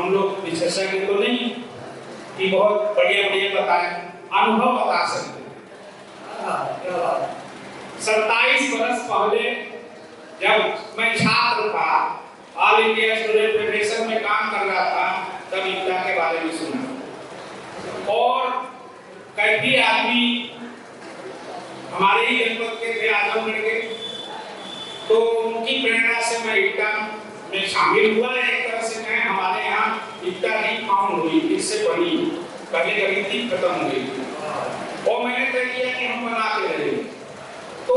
हम लोग विशेषज्ञ तो नहीं कि बहुत बढ़िया बढ़िया बताएं, अनुभव बता सकते हैं। 27 वर्ष पहले जब मैं छात्र था, ऑल इंडिया स्टूडेंट फेडरेशन में काम कर रहा था, तब इक्ता के बारे में सुना। और कई आदमी हमारे ही जनपद के थे, आजमगढ़ के, तो उनकी प्रेरणा से मैं इक्ता में शामिल हुआ। एक तरह से मैं हमारे यहाँ इक्ता ही फाउंड हुई, इससे बनी, पहले कभी थी, खत्म हो गई। और मैंने तय किया कि हम बनाते रहेंगे। तो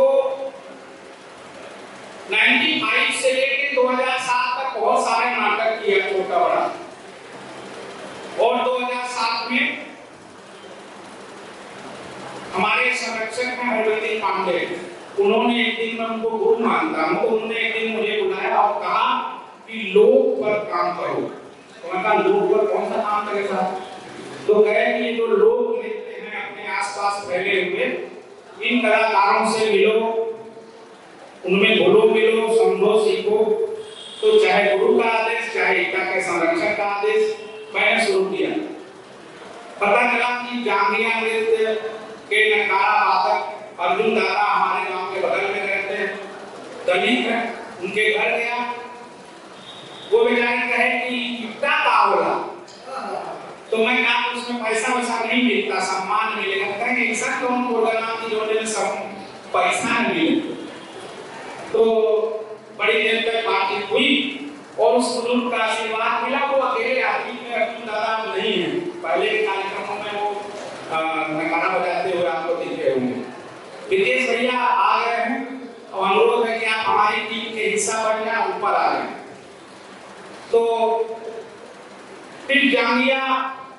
95 से लेकर 2007 तक बहुत सारे नाटक किया, छोटा बड़ा। और 2007 में हमारे संरक्षक हैं हरवंती पांडे, उन्होंने एक दिन, मैं उनको गुरु मानता हूं, तो उन्होंने एक दिन मुझे बुलाया और कहा कि लोक पर काम करो। तो मैं कहा लोक पर कौन सा काम करेगा? तो कहे कि ये जो लोग लिखते हैं अपने आसपास फैले हुए, इन कलाकारों से मिलो, उनमें घुलो मिलो, समझो, सीखो। तो चाहे गुरु का आदेश, चाहे इक्ता के संरक्षक का आदेश, मैंने शुरू किया। पता चला कि जांगिया नृत्य के नकारा वादक अर्जुन दादा हमारे गांव के बगल में रहते हैं, दलित है, उनके घर गया। वो बेचारे कहे कि इक्ता का होला, तो मैं कहा उसमें पैसा वैसा नहीं मिलता, सम्मान मिलेगा। कहेंगे ऐसा कौन बोला कि जो ने सब पैसा नहीं मिले। तो बड़ी देर तक बातचीत हुई और उस बुजुर्ग का आशीर्वाद मिला। वो अकेले आदमी में अर्जुन दादा नहीं है, पहले के कार्यक्रमों में वो नगाड़ा बजाते हुए आपको दिखे होंगे। विदेश भैया आ गए हैं और अनुरोध है कि आप हमारी टीम के हिस्सा बन जाए, ऊपर आ गए। तो फिर जांगिया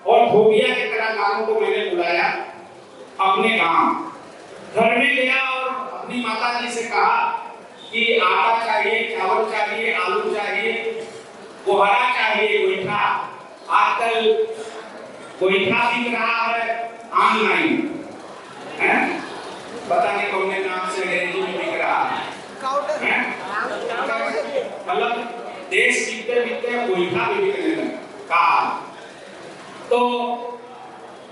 और भोगिया के कलाकारों को मैंने बुलाया अपने गांव। घर में गया और अपनी माता जी से कहा कि आटा चाहिए, चावल चाहिए, आलू चाहिए, कोहरा चाहिए, गोईठा। आजकल गोईठा बिक रहा है ऑनलाइन, है, पता नहीं कौन से नाम से अंग्रेजी में बिक रहा है। मतलब देश बिकते बिकते गोईठा भी बिकने लगा। तो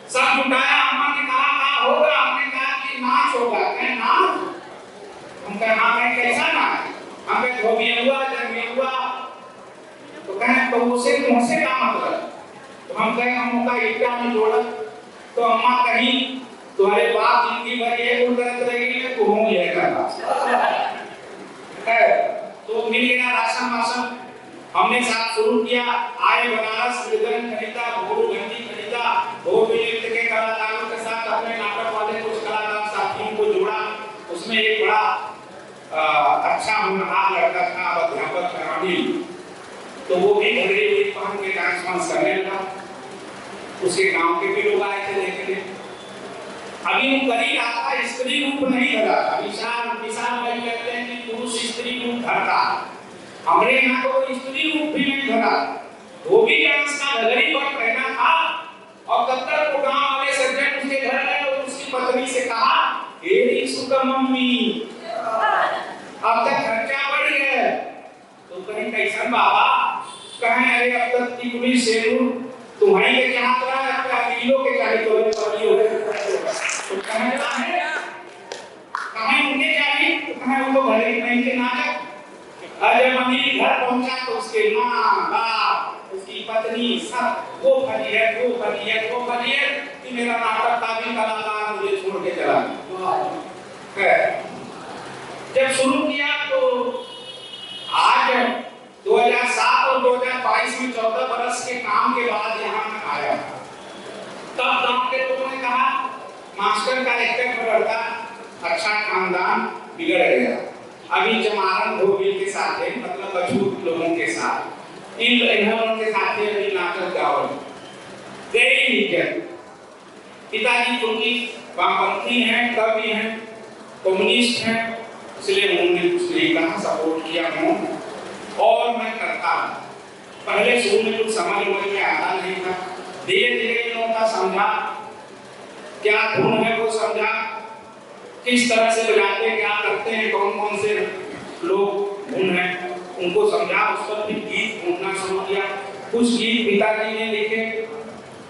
सब जुटाया, अम्मा ने कहा क्या होगा? हमने कहा कि नाच होगा। कहे नाच? हम कहे हाँ। कहे कैसा नाच? हम कहे धोबिया हुआ, जंगिया हुआ। तो कहे तो उसे मुझसे क्या मतलब? तो हम कहे हम उनका इक्ता में जोड़ा। तो अम्मा कही तुम्हारे बाप जिंदगी भर ये करते रहेगी, तो हूँ ये करना है। तो मिल गया राशन वासन, हमने साथ शुरू किया। आए बनारस, मृदंग खरीदा, भोरू घंटी खरीदा, भोरू नृत्य के कलाकारों के साथ अपने नाटक वाले कुछ कलाकार साथियों को जोड़ा। उसमें एक बड़ा अच्छा होनहार लड़का था, अध्यापक अनिल, तो वो भी घरेलू हुई पहन के डांस वांस करने लगा। उसके गांव के भी लोग आए थे देखने। अभी वो करी रहा था, स्त्री रूप नहीं धरा था। विशाल भाई कहते हैं कि पुरुष स्त्री रूप धरता, हमारे यहाँ तो स्त्री रूप भी नहीं धरा। धोबी डांस का घघरी पर पहना था और तब तक वो गांव वाले सज्जन उसके घर गए और उसकी पत्नी से कहा, हे सुका मम्मी, अब तक खर्चा बढ़ गया। तो कहीं कैसा बाबा? कहें अरे अब तक की पुलिस शेरू तुम्हारी के क्या हाथ रहा है, क्या किलो के चाहिए तो पड़ी हो। तो कहें है कहें उनके चाहिए, तो कहें उनको भले ही नहीं के नाटक। अरे मम्मी घर पहुंचा तो उसके माँ बाप, उसकी पत्नी सब वो फली है कि मेरा नाटक का भी कलाकार मुझे छोड़ के चला गया। जब शुरू किया तो आज 2007 और 2022 में 14 बरस के काम के बाद यहाँ मैं आया। तब गांव के लोगों ने कहा मास्टर का एक लड़का अच्छा खानदान बिगड़ गया। अभी जमारन धोबी के साथ है, मतलब अछूत लोगों के साथ, इन के साथ अभी नाटक गावल गई नहीं। पिताजी क्योंकि वामपंथी हैं, कवि हैं, कम्युनिस्ट हैं, इसलिए उन्होंने कुछ नहीं कहा, सपोर्ट किया हूँ और मैं करता। पहले शुरू में कुछ समझ में आता नहीं था, धीरे धीरे लोगों का समझा, क्या धुन है वो समझा, किस तरह से बजाते क्या करते हैं, कौन कौन से लोग धुन है उनको समझा। उस पर फिर गीत ढूंढना शुरू किया। कुछ गीत पिताजी ने लिखे,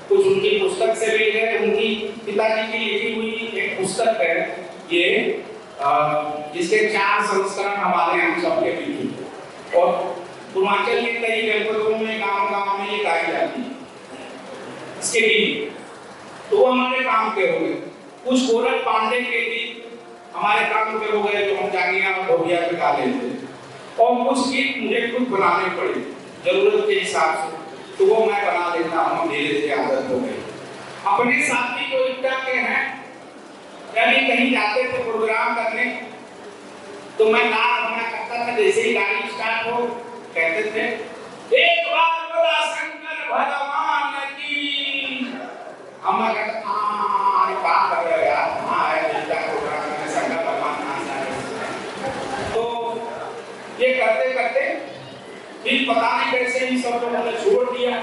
कुछ उनकी पुस्तक से भी है। उनकी पिताजी की लिखी हुई एक पुस्तक है ये, जिसके 4 संस्करण हमारे यहाँ सबके भी, और पूर्वांचल के कई जनपदों में गांव-गांव में ये गाई जाती है इसके गीत। तो वो हमारे काम के हो गए। कुछ गोरख पांडे के गीत हमारे काम के हो गए, जो हम जांगिया और ढोलिया पे गा लेते थे। और कुछ गीत मुझे खुद बनाने पड़े जरूरत के हिसाब से, तो वो मैं बना लेता हूँ, धीरे धीरे आदत हो गई। अपने साथी जो इतना के हैं, कभी कहीं जाते थे प्रोग्राम करने, तो मैं नाम अपना करता था, जैसे ही गाड़ी स्टार्ट हो कहते थे एक बार बोला शंकर भगवान की। हम अरे काम कर रहे यार, हाँ है बेटा प्रोग्राम में शंकर भगवान कहाँ से आए। तो ये करते करते फिर पता नहीं कैसे ही सब लोगों ने छोड़ दिया,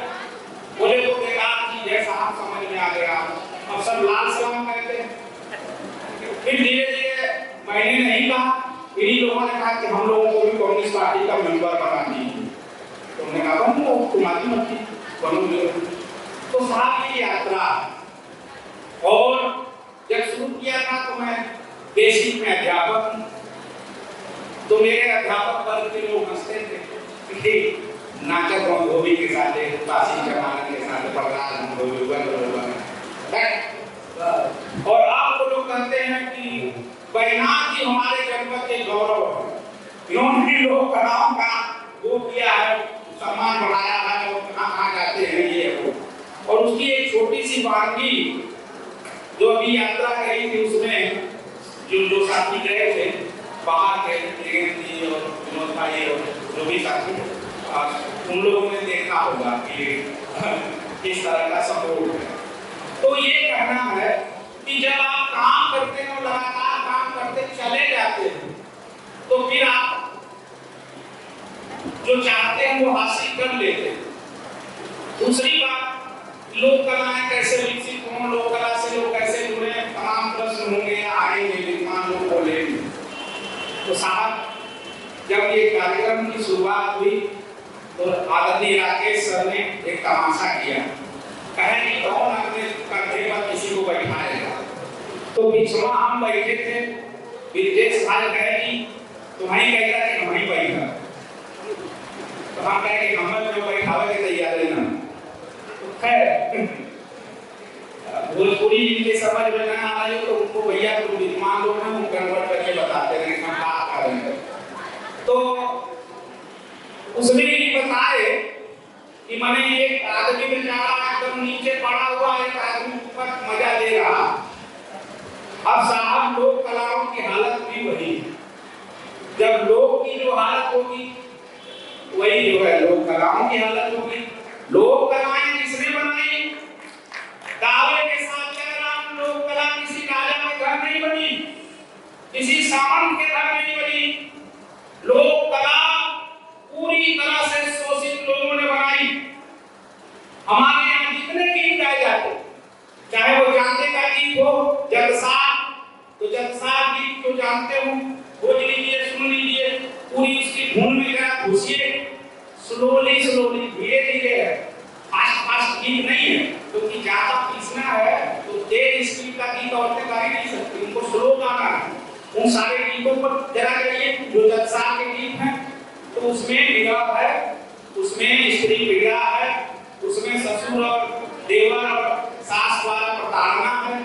बोले तो बेकार चीज है, साहब समझ में आ गया, अब सब लाल सलाम कहते हैं। फिर धीरे धीरे मैंने नहीं कहा, इन्हीं लोगों ने कहा कि हम लोगों को भी कांग्रेस पार्टी का मेंबर बना दीजिए। तो मैंने कहा बनो, तुम्हारी मर्जी बनो। तो साहब ये यात्रा, और जब शुरू किया था तो मैं बेसिक में अध्यापक, तो मेरे अध्यापक वर्ग के लोग हंसते थे, नाचक धोबी के साथ, काशी जमाना के साथ, प्रहलाद धोबी और आप तो लोग कहते हैं कि बैजनाथ जी हमारे जनपद के गौरव है, इन्होंने लोक कलाओं का वो किया है, सम्मान बढ़ाया है, और कहाँ जाते हैं ये वो। और उसकी एक छोटी सी वानगी जो अभी यात्रा करी थी, उसमें जो साथी गए थे बाहर के जी और विनोद भाई और जो भी साथी, उन लोगों ने देखा होगा कि किस तरह का सपोर्ट है। तो ये कहना है कि जब आप काम करते हैं, लगातार काम करते चले जाते हैं, तो फिर आप जो चाहते हैं वो हासिल कर लेते हैं। दूसरी बात, लोक कलाएं कैसे विकसित हों, लोक कला से लोग कैसे जुड़े, तमाम प्रश्न होंगे, आएंगे, विद्वान लोग बोलेंगे। तो साहब जब ये कार्यक्रम की शुरुआत हुई तो आदरणीय राकेश सर ने एक तमाशा किया, कहे कि कौन अपने कंधे पर किसी को बैठाएगा। तो पिछवा हम बैठे थे, विदेश भाई कहे कि तुम्हारी कहेगा कि हमारी बैठा, तो हम कहे कि हमें जो बैठावे के तैयार है ना। तो खैर भोजपुरी जिनके समझ में ना आ रही हो तो उनको भैया तो विद्वान लोग हैं, वो कन्वर्ट करके बताते रहे हम बात कर रहे हैं। तो उसने भी बताए कि मैंने एक आदमी बेचारा एकदम नीचे पड़ा हुआ, एक आदमी ऊपर मजा ले रहा। अब साहब लोक कलाओं की हालत भी वही, जब लोक की जो हालत होगी वही जो है लोक कलाओं की हालत होगी। लोक कलाएं किसने बनाई? दावे के साथ कह रहा हूं, लोक कला किसी राजा के घर नहीं बनी, किसी सामंत के घर नहीं बनी। लोक कला पूरी तरह से शोषित लोगों ने बनाई। हमारे यहाँ जितने गीत गाए जाते, चाहे वो जानते का गीत हो, जगसार, तो जगसार गीत को जानते हो, खोज लीजिए, सुन लीजिए, पूरी उसकी धुन में जरा घुसिए, स्लोली स्लोली, धीरे धीरे है, फास्ट फास्ट गीत नहीं है, क्योंकि ज्यादा पीसना है तो तेज स्पीड का गीत औरतें गा ही नहीं सकती, उनको स्लो गाना है। उन सारे गीतों पर जरा जाइए जो जगसार के गीत हैं, तो उसमें विरह है, उसमें स्त्री पीड़ा है, उसमें ससुर और देवर और सास द्वारा प्रताड़ना है,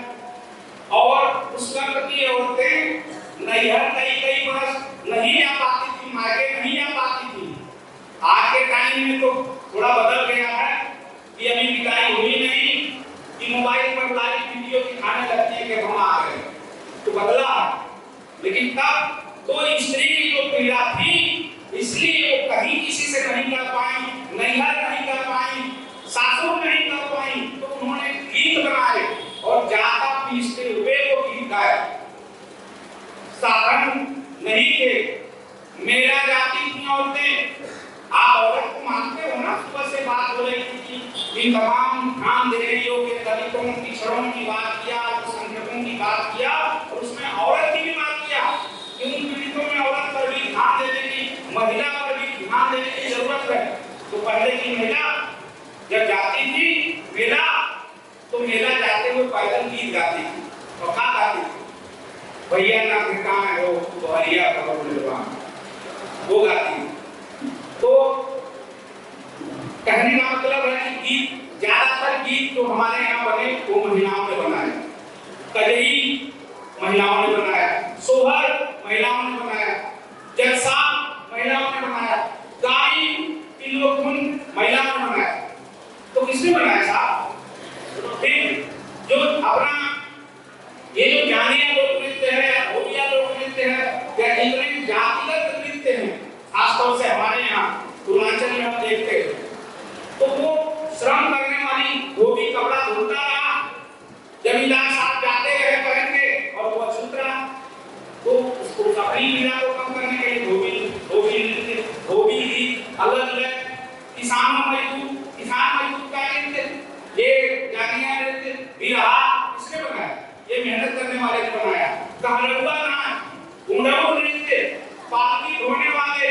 और उस वक्त की औरतें नैहर कई बरस नहीं आ पाती थी, मायके नहीं आ पाती थी। आज के टाइम में तो थोड़ा बदल गया है कि अभी विदाई हुई नहीं कि मोबाइल पर लाइव वीडियो दिखाने लगती है कि हम आ गए, तो बदला। लेकिन तब तो स्त्री की जो पीड़ा थी, इसलिए वो कहीं किसी से नहीं कर पाई, नैहर नहीं कर पाई, सासुर नहीं कर पाई, तो उन्होंने गीत बनाए और ज्यादा पीसते हुए वो गीत गाए। साधन नहीं थे, मेरा जाति थी औरतें। आप औरत को मानते हो ना, सुबह से बात हो रही थी कि इन तमाम ध्यान दे रही हो कि दलितों पिछड़ों की बात किया, संगठनों की बात किया, और उसमें औरत की भी बात किया कि उन पीड़ितों में औरत पर भी ध्यान देने की, महिला पर भी ध्यान देने की जरूरत है। तो पहले की महिला जब जाती थी मेला तो मेला जाते हुए पैदल गीत गाती थी और क्या गाती थी, भैया ना ठिकाना हो दोहरिया करो वो गाती थी। तो कहने का मतलब है कि गीत, ज्यादातर गीत जो हमारे यहाँ बने वो महिलाओं ने बनाए, कजरी महिलाओं ने बनाया, सोहर महिलाओं ने बनाया, जलसा महिलाओं ने बनाया, गाई तिलोत्तम महिलाओं ने बनाया। तो किसने बनाया साहब? फिर जो अपना ये जो जानिया लोक नृत्य है, भोटिया लोक नृत्य है, या जितने जातिगत नृत्य हैं, खासतौर से हमारे यहाँ पूर्वांचल में हम देखते हैं, तो वो श्रम करने वाली धोबी कपड़ा धुलता रहा, जमींदार साहब जाते रहे पहन के और वो अछूत रहा। तो उसको कपड़ी पीड़ा को कम करने के लिए धोबी ही अलग-अलग किसान मजदूर का नृत्य, ये जानिया नृत्य भी रहा। किसने बनाया? ये मेहनत करने वाले ने बनाया। कहलुआ नाच, गुंडऊ नृत्य, पालकी ढोने वाले,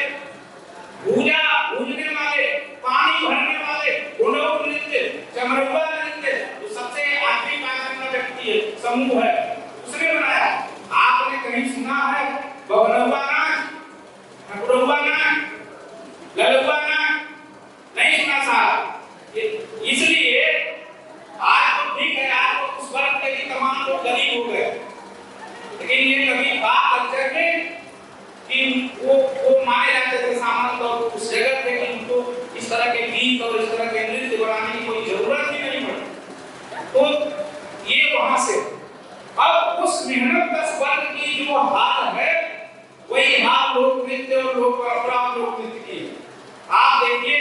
भूजने वाले, पानी भरने वाले, गुंडऊ नृत्य, चमरुआ नृत्य, जो सबसे आखिरी पायदान का व्यक्ति है, समूह है, उसने बनाया। आपने कहीं सुना है बबरुआ नाच, ठकुरुआ नाच, ललुआ नाच? नहीं सुना साहब। इसलिए आज तो ठीक है, आज तो उस वर्ग के तमाम लोग गरीब हो गए, लेकिन ये कभी बात कल्चर में कि वो माने जाते थे सामंत और उस जगह पे कि उनको इस तरह के गीत और इस तरह के नृत्य बनाने की कोई जरूरत ही नहीं पड़ी। तो ये वहां से अब उस मेहनत दस वर्ग की जो हाल है वही हाल लोक नृत्य और लोक परंपरा और लोक नृत्य की। आप देखिए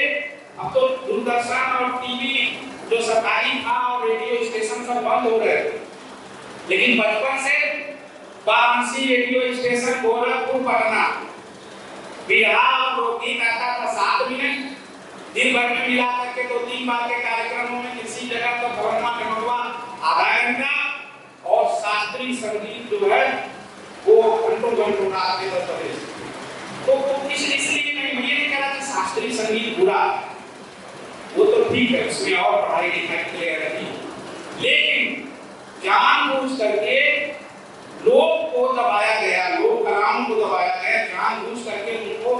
अब तो दूरदर्शन और टीवी जो सरकारी था और रेडियो स्टेशन सब बंद हो रहे, लेकिन बचपन से वाराणसी रेडियो स्टेशन, गोरखपुर, पटना, बिहार लोकगीत आता था 7 मिनट दिन भर में मिला करके 2-3 बार के कार्यक्रमों में किसी जगह तो भवनमा निमटवा आधा घंटा और शास्त्रीय संगीत जो है वो घंटों आते थे। तो इसलिए मैं ये नहीं कह रहा कि शास्त्रीय संगीत बुरा, वो तो ठीक है, उसमें और पढ़ाई लिखाई क्लियर रहती, लेकिन जानबूझ करके लोग को दबाया गया, लोक कलाओं को दबाया गया, जानबूझ करके उनको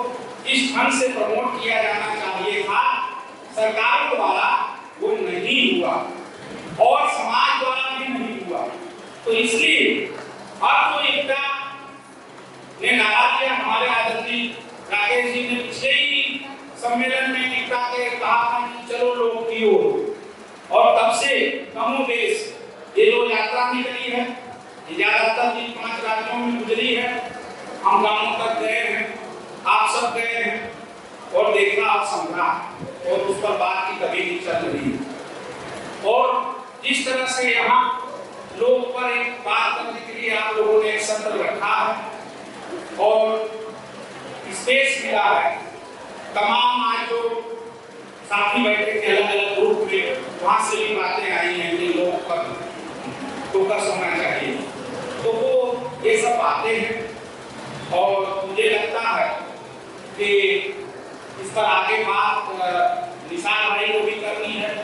इस ढंग से प्रमोट किया जाना चाहिए था सरकार द्वारा, वो नहीं हुआ और समाज द्वारा भी नहीं हुआ। तो इसलिए अब तो एकता ने नारा दिया, हमारे आदरणीय राकेश जी ने पिछले ही सम्मेलन में एकता के कहा था कि चलो लोग की ओर, और तब से कमोबेश ये जो यात्रा निकली है, ज्यादातर 5 राज्यों में गुजरी है, हम गांवों तक गए हैं, आप सब गए हैं और देखा और समझा, और उस पर बात की कभी नहीं चल रही है। और जिस तरह से यहाँ लोग पर एक बात करने के लिए आप लोगों ने एक सत्र रखा है और स्पेस मिला है, तमाम आज जो साथी बैठे थे अलग-अलग ग्रुप में, वहां से भी बातें आई हैं कि लोग पर फोकस होना चाहिए, तो वो ये सब बातें हैं। और मुझे लगता है कि इस पर आगे बात निशान भाई को भी करनी है,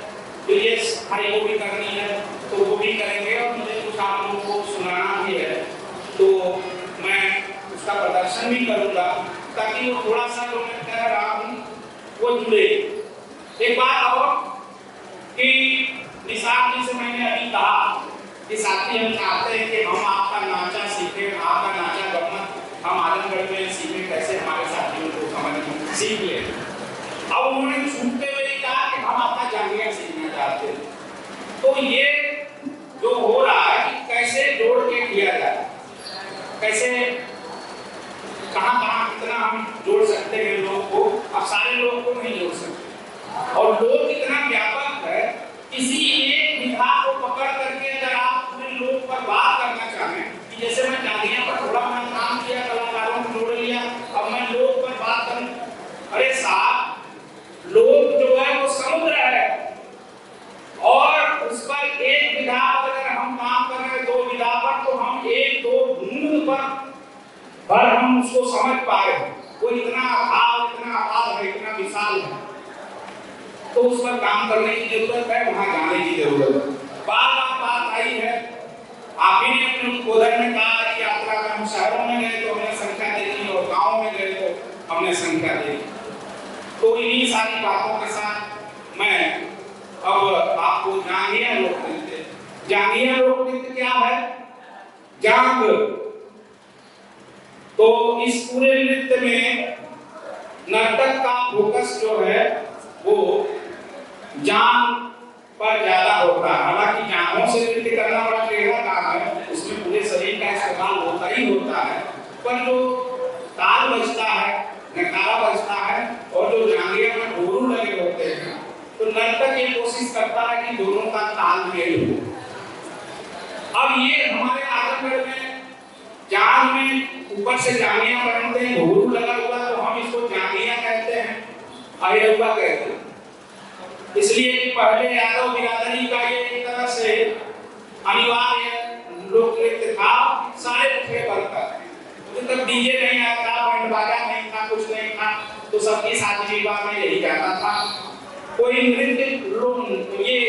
प्रियेश भाई को भी करनी है, तो वो भी करेंगे और मुझे कुछ आप लोगों को सुनाना भी है, तो मैं उसका प्रदर्शन भी करूँगा ताकि वो थोड़ा सा जो मैं कह रहा हूँ वो जुड़े। एक बात और कि निशान जी से मैंने अभी कहा कि साथी हम चाहते हैं कि हम आपका नाचा सीखें, आपका नाचा गमन हम आजमगढ़ में सीखें, कैसे हमारे साथियों को समझ सीख ले। अब उन्होंने छूटते हुए कहा कि हम आपका जानिया सीखना चाहते हैं। तो ये जो हो रहा है कि कैसे जोड़ के किया जाए, कैसे कहाँ कितना हम जोड़ सकते हैं लोग को, अब सारे लोग को नहीं जोड़ सकते और लोग इतना व्यापक है, किसी एक विधा को पकड़ करके अगर आप पूरे लोग पर बात करना चाहें कि जैसे मैं जानिया पर थोड़ा मैं काम किया, कलाकारों को जोड़ लिया, अब मैं लोग पर बात करूं, अरे साहब लोग जो है वो समुद्र है और उस पर एक विधा पर अगर हम काम कर रहे हैं 2 विधा पर, तो हम 1-2 बूंद पर हम उसको समझ पाए, वो इतना भाव, इतना आभार है, इतना विशाल है। तो उस पर काम करने की जरूरत है, वहां जाने की जरूरत है। बात आई है, आप ही ने अपने उद्बोधन में कहा कि यात्रा में हम शहरों में गए तो हमने संख्या देखी और गाँव में गए तो हमने संख्या देखी। तो इन्हीं सारी बातों के साथ मैं अब आपको जांघिया लोक नृत्य, जांघिया लोक नृत्य क्या है? जांघ। तो इस पूरे नृत्य में नर्तक का फोकस जो है वो जांघ पर ज्यादा होता है। हालांकि जांघों से नृत्य करना बड़ा टेढ़ा काम है, उसमें पूरे शरीर का इस्तेमाल होता ही होता है, पर जो ताल बजता है, नगाड़ा बजता है और जो जांघिया में घुंघरू लगे होते हैं, तो नर्तक ये कोशिश करता है कि दोनों का ताल मेल हो। अब ये हमारे आजमगढ़ में जांघ में ऊपर से जांघिया पहनते हैं, घुंघरू लगा हुआ, तो हम इसको जांघिया कहते हैं, अहिरवा कहते हैं। इसलिए कि पहले यादव बिरादरी का ये एक तरह से अनिवार्य लोक नृत्य था, सारे थे बनकर। तो तब डीजे नहीं आया था, बैंड बाजा नहीं था, कुछ नहीं था, तो सबकी शादी विवाह में यही जाता था। कोई नृत्य लोग ये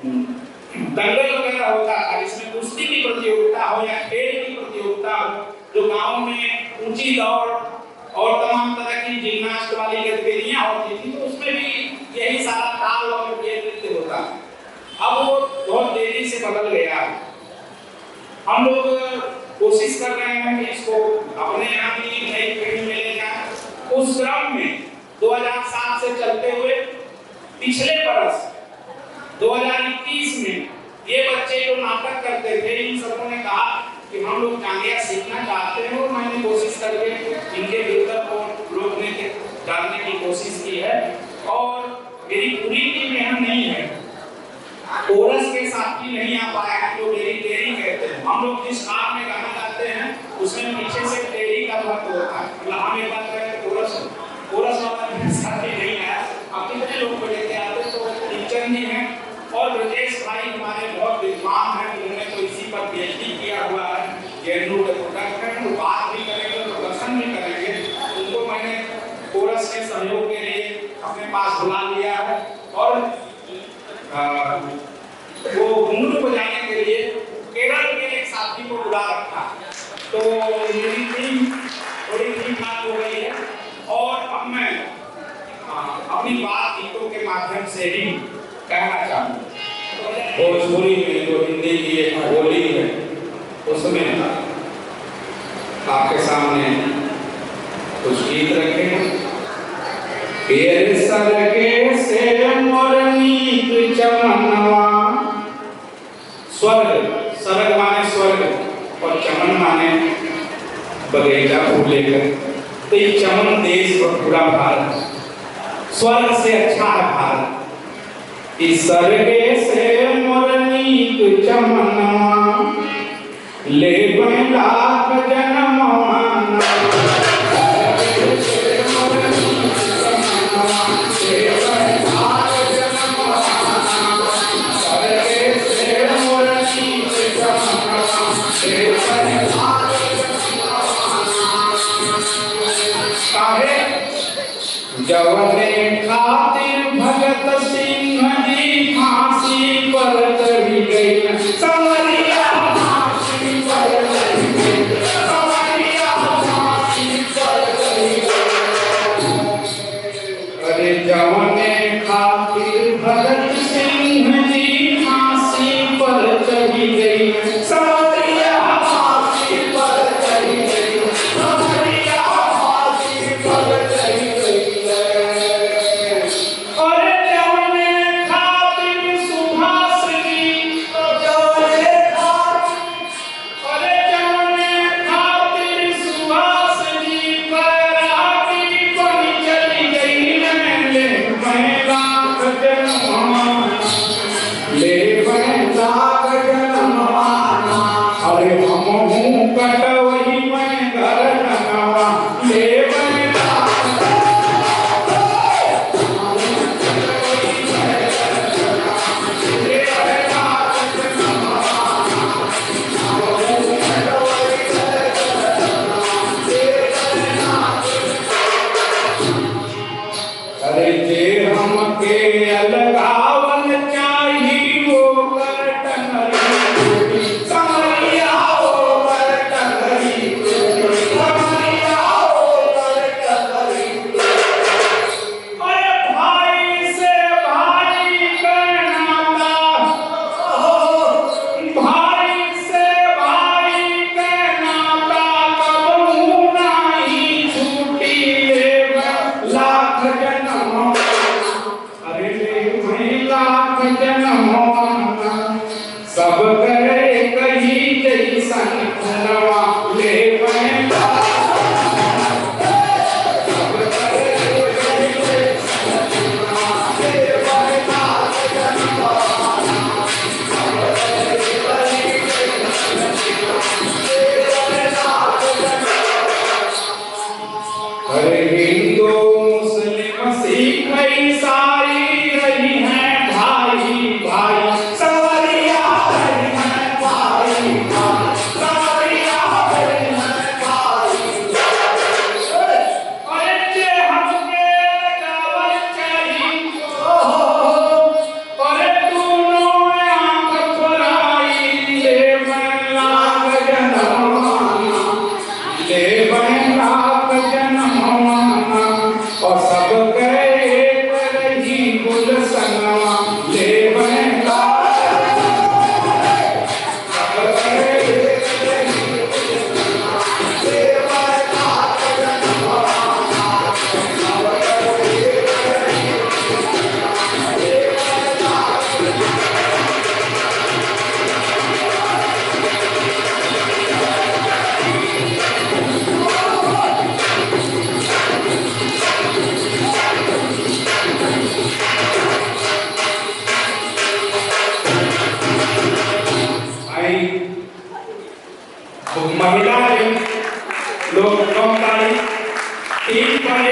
दंगल वगैरह होता था, इसमें कुश्ती की प्रतियोगिता हो या खेल की प्रतियोगिता हो, जो गाँव में ऊंची दौड़ और तमाम तरह की जिम्नास्ट वाली गतिविधियां होती थी, तो उसमें भी यही सारा ताल और ये नृत्य होता है। अब वो बहुत तेजी से बदल गया है। हम लोग कोशिश कर रहे हैं कि इसको अपने यहाँ भी नई पीढ़ी में ले जाएं। उस क्रम में 2007 से चलते हुए पिछले बरस 2021 में ये बच्चे जो नाटक करते थे, इन सबों ने कहा कि हम लोग जांघिया सीखना चाहते हैं, और मैंने कोशिश करके इनके भीतर को लोक नृत्य डालने की कोशिश की है। और मेरी पूरी टीम यहाँ नहीं है, कोरस के साथी नहीं आ पाया है, जो मेरी टेरी कहते हैं। हम लोग जिस काम में गाना गाते हैं उसमें पीछे से टेरी का महत्व होता है। मतलब हम एक बात करें, कोरस वाला साथी नहीं आया, अब कितने लोग को लेके आते, तो टीचर जी हैं और ब्रजेश भाई हमारे बहुत विद्वान हैं, उन्होंने तो इसी पर पीएचडी किया हुआ है, जेएनयू के प्रोडक्ट में बात भी करेंगे, प्रदर्शन भी करेंगे। उनको मैंने कोरस के सहयोग के लिए अपने पास बुला लिया है, और वो घुंघरू बजाने के लिए केरल के एक साथी को बुला रखा। तो मेरी टीम थोड़ी ठीक ठाक हो गई है, और अब मैं अपनी बात गीतों के माध्यम से ही कहना चाहूँगा। भोजपुरी में जो हिंदी की एक बोली है, उसमें आपके सामने कुछ गीत रखे हैं। पेड़ सरगे से मोरनी चमनवा, स्वर्ग, स्वर्ग माने स्वर्ग और चमन माने बगीचा फूलेगा। तो ये चमन देश और पूरा भारत, स्वर्ग से अच्छा है भारत। इस सरगे से मोरनी चमनवा, ले लाख जनमवा, जवने खातिर भगत सिंह जी फांसी पर चढ़ी गई, संवरिया फांसी पर चढ़ी गई, संवरिया फांसी पर चढ़ी गई। अरे जवने खातिर भगत सिंह जी फांसी पर चढ़ी गई, संवरिया फांसी पर चढ़ी गई, संवरिया फांसी पर चढ़ी गई। और जवने खातिर सुभाष जी, जवने जनमोना सब करे कही जैसन नवा ले बहना हिंदू मुस्लिम सिख ईसाई रही हैं भाई भाई सवरिया रही हैं भाई भाई सवरिया रही हैं भाई अरे जे हमके लगावल चाहिए अरे दोनों आंख फराई ले मैं लाग जनमाना ले मैं लाग जनमाना और सब करे रही गुलशनवा ले बहना सब करे रही गुलशनवा ले बहना महिला लोग नौकारी 3 पर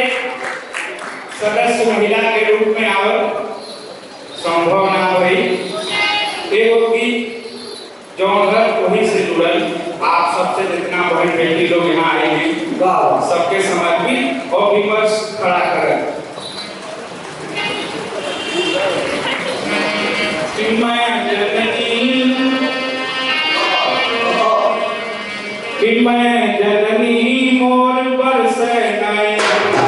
सदस्य महिला के रूप में आवत संभव ना होई एगो की जौन वही से जुड़ल आप सबसे जितना बहन बेटी लोग यहाँ आए हैं सबके समर्पित और विमर्श खड़ा करें मैं जननी मोर बरसे नैना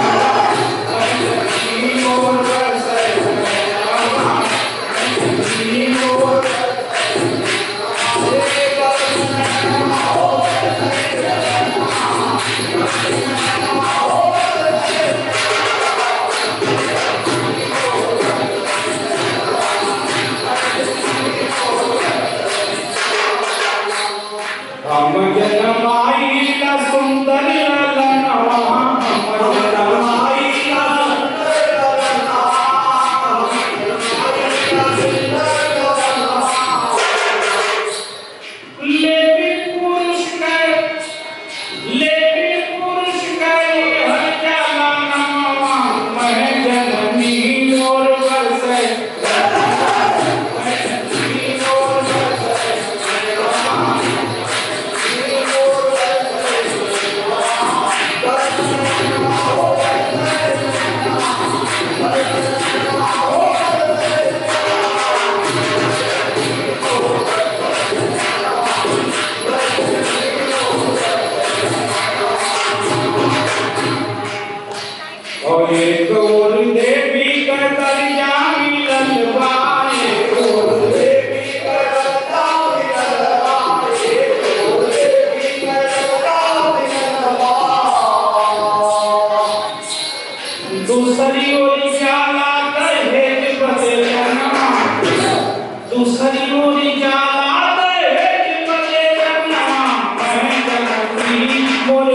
मोर बरसे नैना मोर हम जनमाई ला सुंदर ललनवा हम जनमाई ला सुंदर ललनवा लेकिन पुरुष के हर जलनवा मैं जननी मोर बरसे और एक और देवी कर दरिया मिलन बाए और देवी कर दरिया मिलन बाए और देवी कर दरिया मिलन बाए दूसरी ओर जाला दहेज बदलना दूसरी ओर जाला दहेज बदलना मैं जननी मोर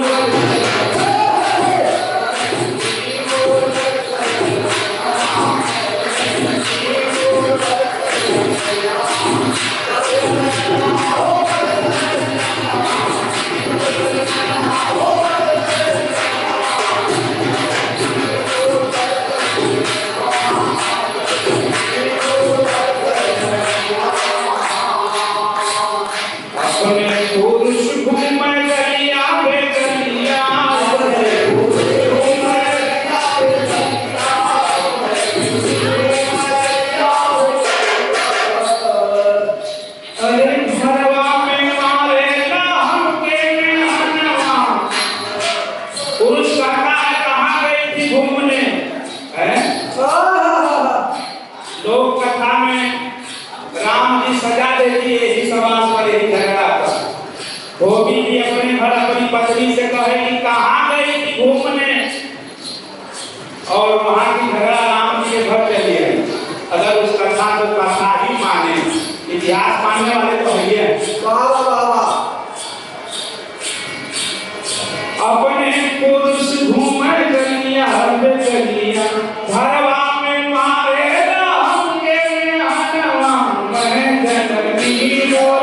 पुरुष घूम गलिया बेगलिया अरे घरवा में मारे ना हमके मेहनवा पुरुष कहता है कहाँ गई थी घूमने लोक कथा में राम जी सजा देती है इसी समाज पर यही झगड़ा धोबी जी अपने घर अपनी पत्नी से कहे कि कहाँ गई थी घूमने और वहां की झगड़ा राम जी के घर चली आई। अगर उस कथा को कथा इतिहास मानने वाले तो है वाह वाह वाह वाह। अपने पुरुष घूमे गलिया गलिया घरवा में मारे राम के हनवा मैं जननी मोर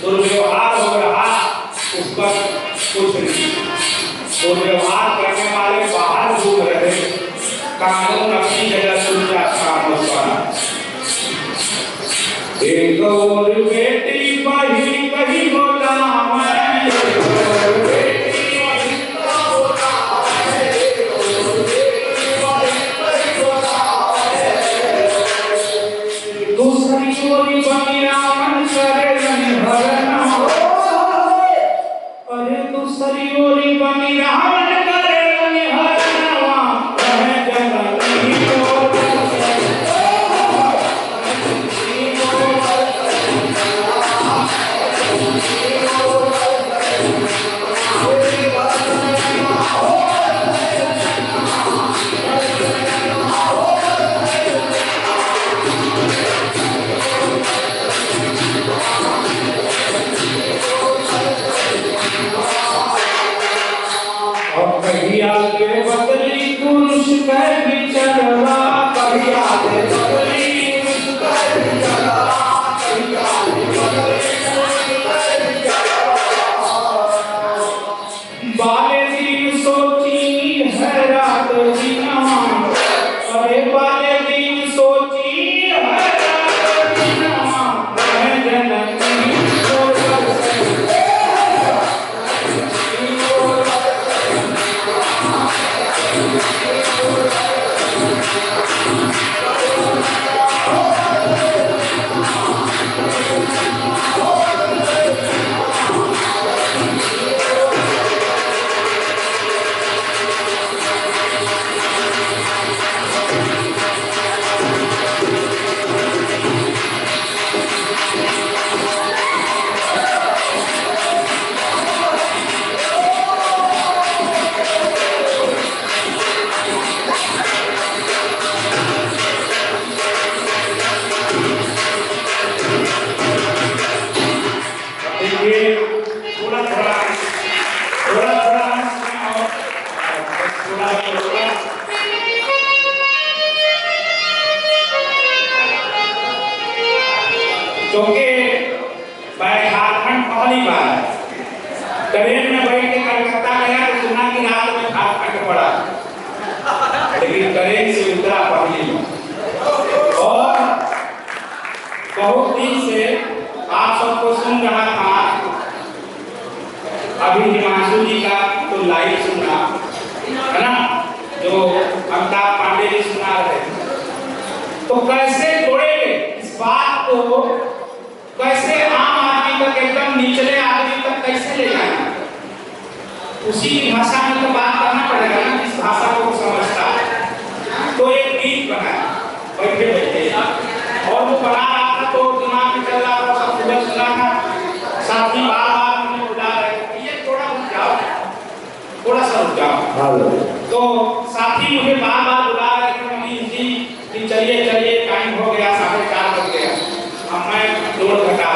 दुर्व्यवहार हो रहा उस पर कुछ नहीं। दुर्व्यवहार करने वाले बाहर घूम रहे, कानून अपनी जगह सुलझा काम होता। एक और बेटी बही कही बोला मैं, दूसरी चोरी बनी रावण करे सरियोरी बनी रावण करे हरनवा मैं जननी मोर कहिया के बदली पुरुष कह विचरवा, कहिया के बदली पुरुष कह विचरवा, कहिया के बदली पुरुष कह विचरवा। बाले दिन सोची है रात दिनवा, अरे बाले दिन सोची है रात दिनवा मैं जननी मोर क्योंकि मैं झारखंड पहली बार ट्रेन में बैठ के कलकत्ता गया तो सुना कि रात में झारखंड पड़ा, लेकिन ट्रेन से उतरा पहली और बहुत दिन से आप सबको सुन रहा था। अभी हिमांशु जी का तो लाइव सुना है ना, जो अमिताभ पांडे जी सुना रहे, तो कैसे जोड़ेंगे इस बात को, कैसे आम आदमी तक एकदम निचले आदमी तक कैसे ले जाएंगे, उसी भाषा में तो बात करना पड़ेगा ना, इस भाषा को समझता है। तो एक गीत बना बैठे बैठे और वो बना रहा था तो दिमाग में चल रहा था, सब सुबह सुना था, साथी बार मुझे बुला रहे ये थोड़ा रुक जाओ, थोड़ा सा रुक जाओ। तो साथी मुझे बार बार बुला रहे थे मनीष जी कि चलिए चलिए टाइम हो गया, 4:30 बज गया, अब मैं दौड़ घटा।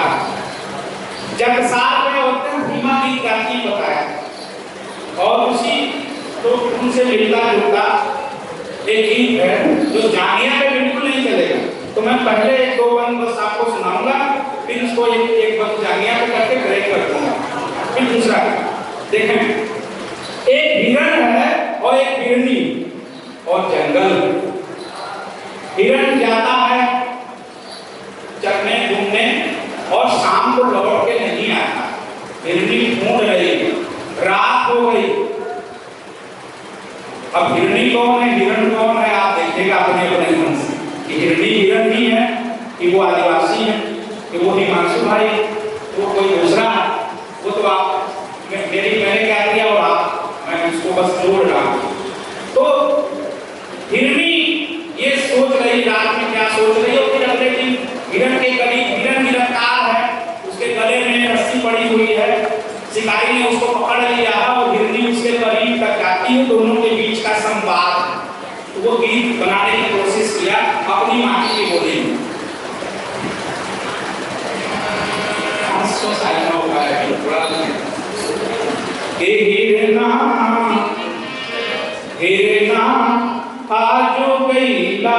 जब साथ में होते हैं भीमा गीत गाती बताया और उसी तो उनसे मिलता जुलता एक गीत है जो जानिया में बिल्कुल नहीं चलेगा। तो मैं पहले 1-2 बंद बस आपको सुनाऊंगा, फिर उसको एक बंद जानिया पे करके ब्रेक कर दूंगा, फिर दूसरा। देखें, एक हिरण है और एक हिरनी और जंगल। हिरण जाता है चरने घूमने और शाम को लौट के नहीं आता। हिरनी ढूंढ रही, रात हो गई। अब हिरनी कौन है, हिरण कौन है, आप देखिएगा अपने अपने मन से कि हिरनी हिरण वो आदिवासी है कि वो हिमांशु भाई, वो कोई दूसरा, वो तो आप मैंने क्या किया और आप मैं उसको बस जोड़ रहा हूँ। तो हिरनी ये सोच रही रात में क्या सोच रही हो, फिर अगले दिन हिरण के करीब हिरण गिरफ्तार है, उसके गले में रस्सी पड़ी हुई है, शिकारी ने उसको पकड़ लिया है और हिरनी उसके करीब तक जाती है, दोनों के बीच का संवाद। तो वो गीत बनाने की कोशिश किया अपनी माटी की बोली में। हिरना आजो गईला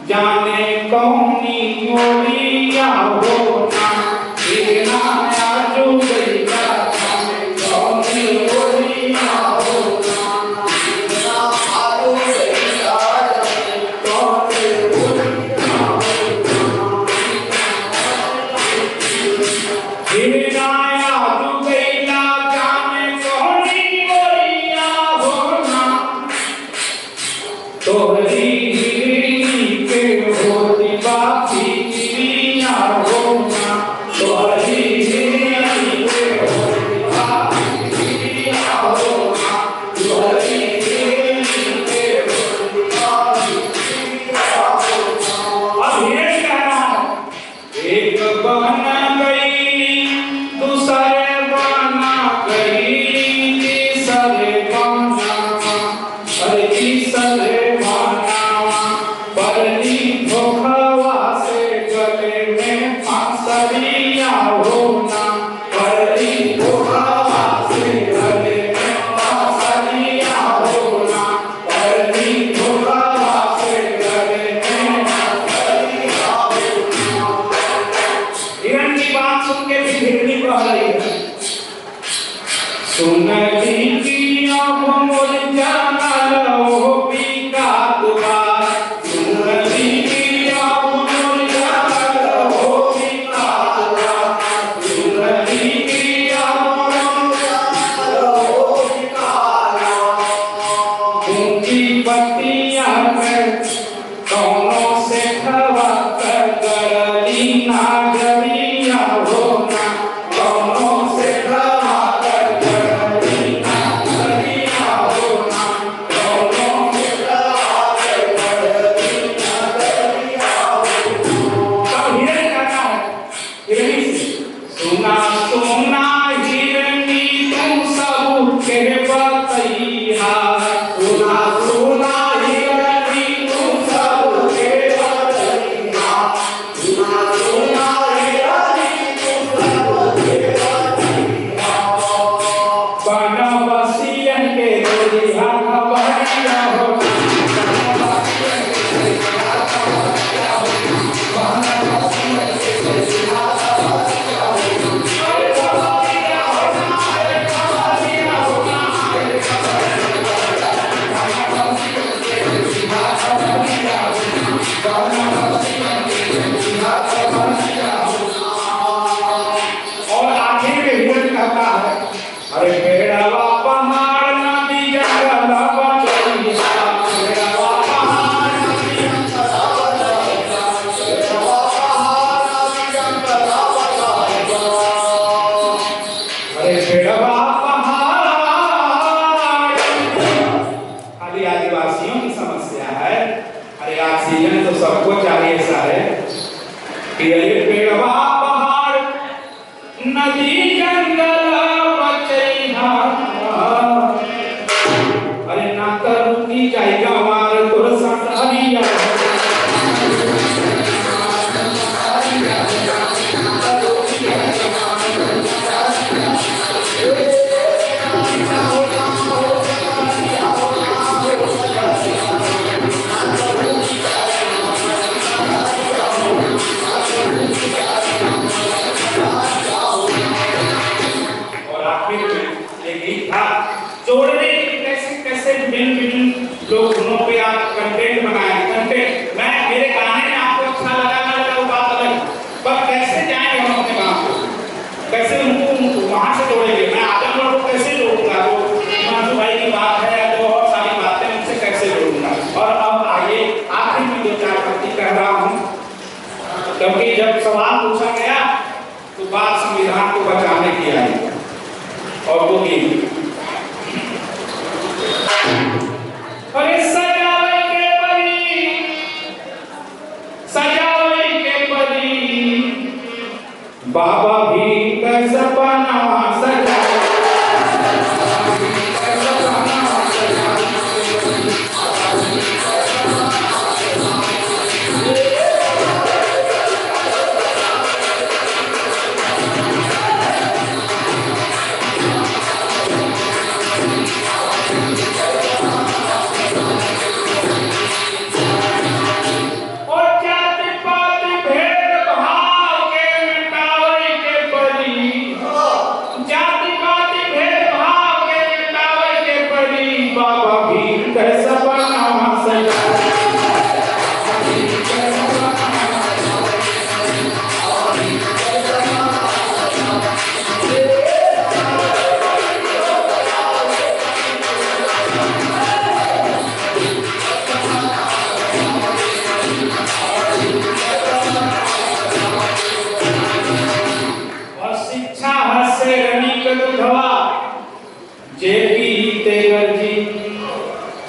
जाने कौनी ओरिया होना, हिरना आजो गईला जाने कौनी ओरिया होना, हिरना आजो गईला जाने कौनी ओरिया होना, हिरना आजो गईला जाने कौनी ओरिया होना, तोहरी हिरनी के होती बाकी चिड़िया होना, तोहरी हिरनी के होती बाकी चिड़िया होना, तोहरी हिरनी के होती बाकी चिड़िया होना। अब हिरन कह रहा है एक बन गई दूसरे बना गई, तीसरे बना अरे तीसरे सुनली किया मोर जाना लो पीका दुआ, सुनली किया मोर जाना लो पीका दुआ, सुनली किया मोर जाना लो पीका दुआ। ऊंची पत्तियां में दोनों से खवा कर गली ना जरिया होना, दोनों से खवा सबको चाहिए ऐसा है कि ये पेड़वा पहाड़ नदी जंगल बचैना, अरे ना करूंगी जाएगा हमारे तोर साथ हरिया बाबा भी कैसा सपना सजा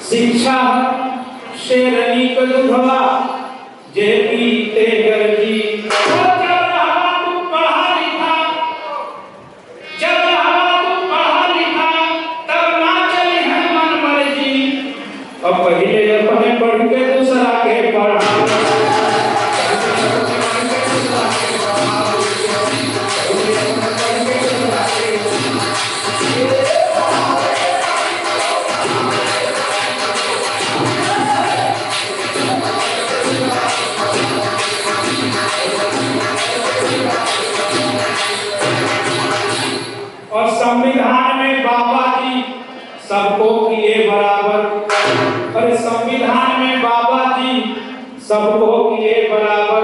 शिक्षा शेरनी को दुधवा जे पीते गरजी अब पहले अपने पढ़ के दूसरा के पढ़ा और संविधान में बाबा जी सबको किए बराबर। अरे संविधान में बाबा जी सबको किए बराबर।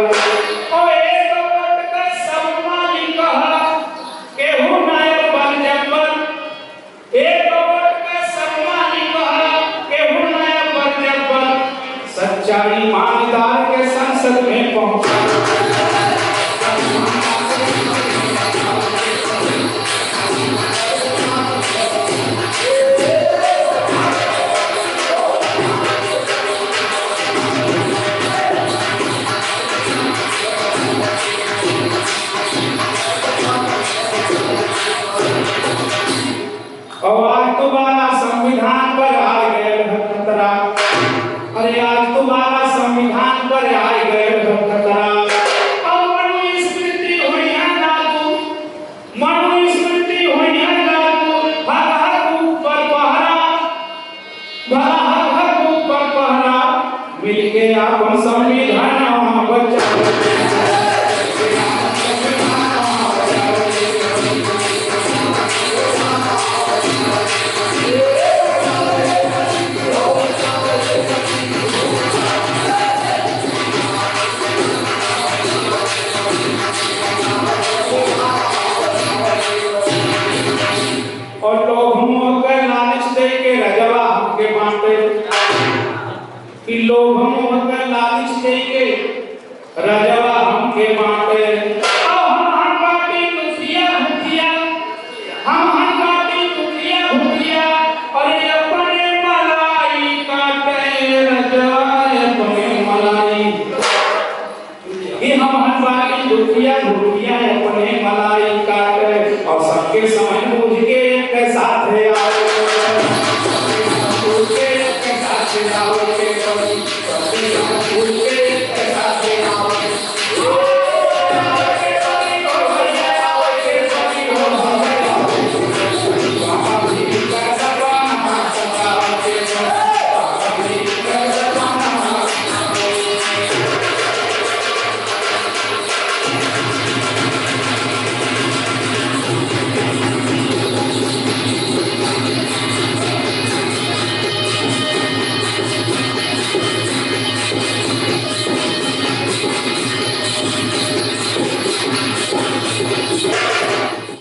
और एक वोट का सम्मान कहा केहू नायक बन जबर। एक वोट का सम्मान कहा केहू नायक बन जबर। सच्चाई ईमानदार के संसद में पहुंचा। और आज तुम्हारा संविधान पर आ गए खतरा। अरे आज तुम्हारा संविधान पर आ गए खतरा। और मनुस्मृति हुई है लागू, मनुस्मृति हुई है लागू। हर हक ऊपर पहरा, हर हक ऊपर पहरा। मिलके अपन संविधान बचाओ। और लोग हम के लालच दे के रजवा हमके बांटे कि लोग हम के लालच दे के रजवा हमके बांटे। हम बाटी दुखिया भुखिया, हम बाटी दुखिया भुखिया। और ये अपने मलाई काटे रजवा अपने मलाई। ये हम बाटी दुखिया भुखिया अपने मलाई काटे और सबके